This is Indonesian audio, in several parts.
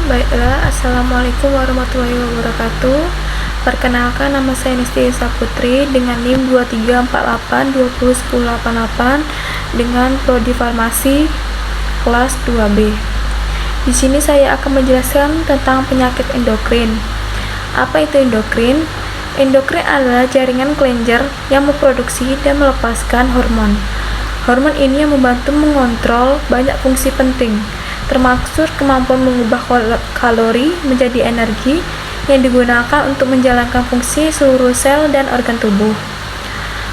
Baiklah, Assalamualaikum warahmatullahi wabarakatuh. Perkenalkan, nama saya Nisti Esa Putri dengan NIM 2348201088 dengan prodi farmasi kelas 2B. Di sini saya akan menjelaskan tentang penyakit endokrin. Apa itu endokrin? Endokrin adalah jaringan kelenjar yang memproduksi dan melepaskan hormon. Hormon ini yang membantu mengontrol banyak fungsi penting, termasuk kemampuan mengubah kalori menjadi energi yang digunakan untuk menjalankan fungsi seluruh sel dan organ tubuh.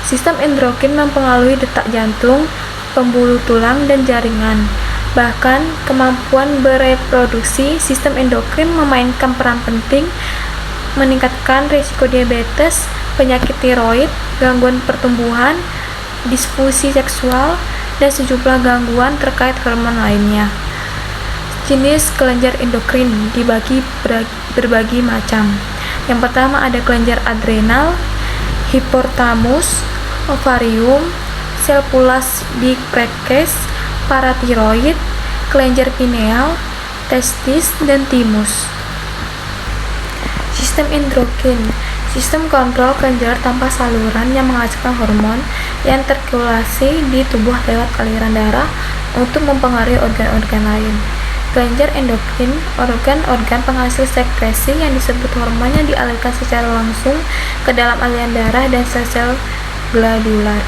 Sistem endokrin mempengaruhi detak jantung, pembuluh tulang, dan jaringan. Bahkan, kemampuan bereproduksi sistem endokrin memainkan peran penting meningkatkan risiko diabetes, penyakit tiroid, gangguan pertumbuhan, disfungsi seksual, dan sejumlah gangguan terkait hormon lainnya. Jenis kelenjar endokrin dibagi berbagai macam. Yang pertama ada kelenjar adrenal, hipothalamus, ovarium, sel pulas di preges, paratiroid, kelenjar pineal, testis, dan timus. Sistem endokrin, sistem kontrol kelenjar tanpa saluran yang menghasilkan hormon yang terregulasi di tubuh lewat aliran darah untuk mempengaruhi organ-organ lain. Kelenjar endokrin, organ-organ penghasil sekresi yang disebut hormon yang dialirkan secara langsung ke dalam aliran darah dan sel-sel gladular.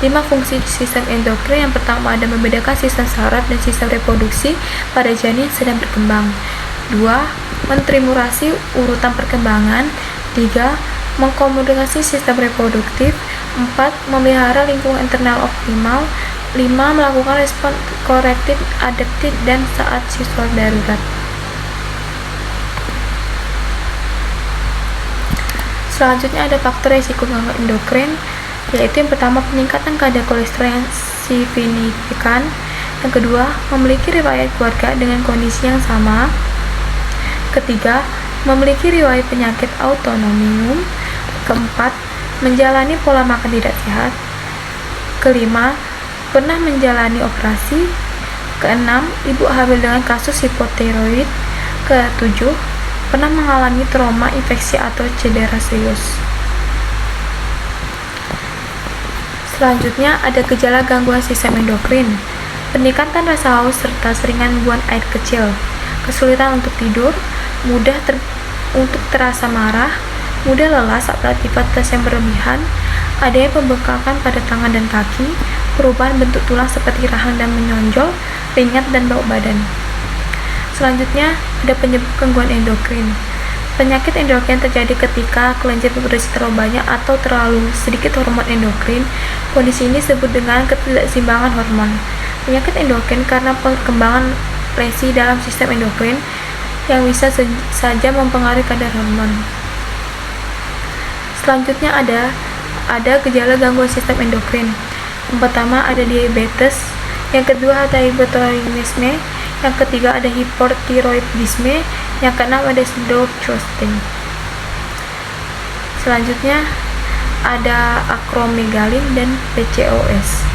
5 fungsi sistem endokrin. Yang pertama ada membedakan sistem saraf dan sistem reproduksi pada janin sedang berkembang. 2. Mentrimurasi urutan perkembangan. 3. Mengkomunikasi sistem reproduktif. 4. Memelihara lingkungan internal optimal. 5. Melakukan respon korektif, adaptif, dan saat situasi darurat. Selanjutnya ada faktor risiko gangguan endokrin, yaitu yang pertama peningkatan kadar kolesterol yang signifikan. Yang kedua, memiliki riwayat keluarga dengan kondisi yang sama. Ketiga, memiliki riwayat penyakit autoimun. Keempat, menjalani pola makan tidak sehat. Kelima, pernah menjalani operasi. Keenam, ibu hamil dengan kasus hipotiroid. Ketujuh, pernah mengalami trauma, infeksi, atau cedera serius. Selanjutnya ada gejala gangguan sistem endokrin, peningkatan rasa haus serta seringan buang air kecil, kesulitan untuk tidur, mudah untuk terasa marah, mudah lelah saat beraktivitas yang berlebihan, adanya pembengkakan pada tangan dan kaki, perubahan bentuk tulang seperti rahang dan menonjol, ringan dan bau badan. Selanjutnya ada penyebab gangguan endokrin. Penyakit endokrin terjadi ketika kelenjar berproduksi terlalu banyak atau terlalu sedikit hormon endokrin. Kondisi ini disebut dengan ketidakseimbangan hormon. Penyakit endokrin karena perkembangan lesi dalam sistem endokrin yang bisa saja mempengaruhi kadar hormon. Selanjutnya ada gejala gangguan sistem endokrin. Yang pertama ada diabetes, yang kedua ada hipotiroidisme, yang ketiga ada hipertiroidisme, yang keenam ada pseudohypothalamus. Selanjutnya ada akromegalin dan PCOS.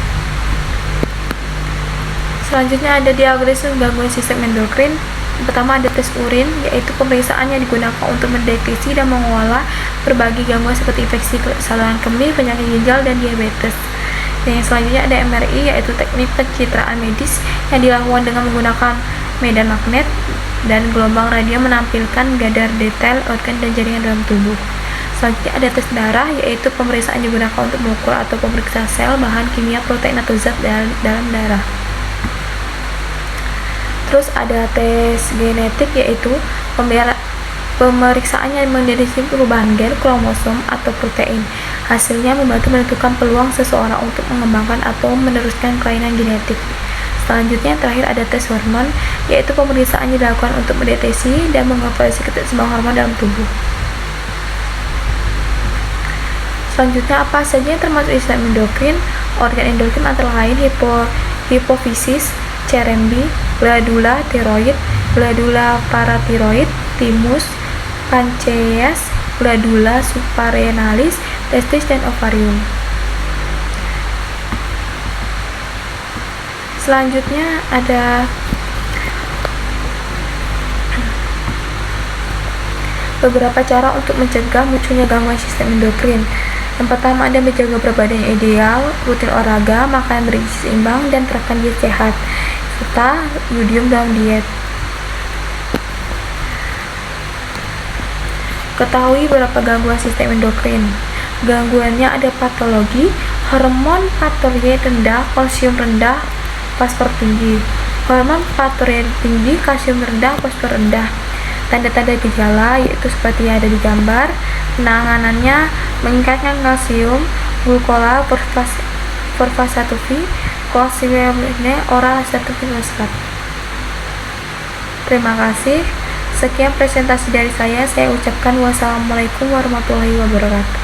Selanjutnya ada diagnosis gangguan sistem endokrin. Yang pertama ada tes urin, yaitu pemeriksaan yang digunakan untuk mendeteksi dan mengolah berbagai gangguan seperti infeksi saluran kemih, penyakit ginjal, dan diabetes. Dan yang selanjutnya ada MRI, yaitu teknik pencitraan medis yang dilakukan dengan menggunakan medan magnet dan gelombang radio menampilkan gambar detail organ dan jaringan dalam tubuh. Selanjutnya ada tes darah, yaitu pemeriksaan yang digunakan untuk mengukur atau memeriksa sel, bahan kimia, protein, atau zat dalam darah. Terus ada tes genetik, yaitu pemeriksaan yang mendeteksi perubahan gen, kromosom, atau protein. Hasilnya membantu menentukan peluang seseorang untuk mengembangkan atau meneruskan kelainan genetik. Selanjutnya terakhir ada tes hormon, yaitu pemeriksaan yang dilakukan untuk mendeteksi dan mengevaluasi keseimbangan hormon dalam tubuh. Selanjutnya apa saja yang termasuk sistem endokrin? Organ endokrin antara lain hipofisis, cerembi, glandula tiroid, glandula paratiroid, timus, pankreas, glandula suprarenalis, testis, dan ovarium. Selanjutnya ada Beberapa cara untuk mencegah munculnya gangguan sistem endokrin. Yang pertama, Anda menjaga berat badan yang ideal, rutin olahraga, makan bergizi seimbang, dan terapkan diet sehat, serta yodium dalam diet. Ketahui beberapa gangguan sistem endokrin. Gangguannya ada patologi, hormon patiroid rendah, kalsium rendah, fosfor tinggi. Hormon patiroid tinggi, kalsium rendah, fosfor rendah. Tanda-tanda gejala yaitu seperti yang ada di gambar. Penanganannya meningkatkan kalsium, glukola, fosfatatofi, kalsium oral sertifikat. Terima kasih. Sekian presentasi dari saya ucapkan wassalamualaikum warahmatullahi wabarakatuh.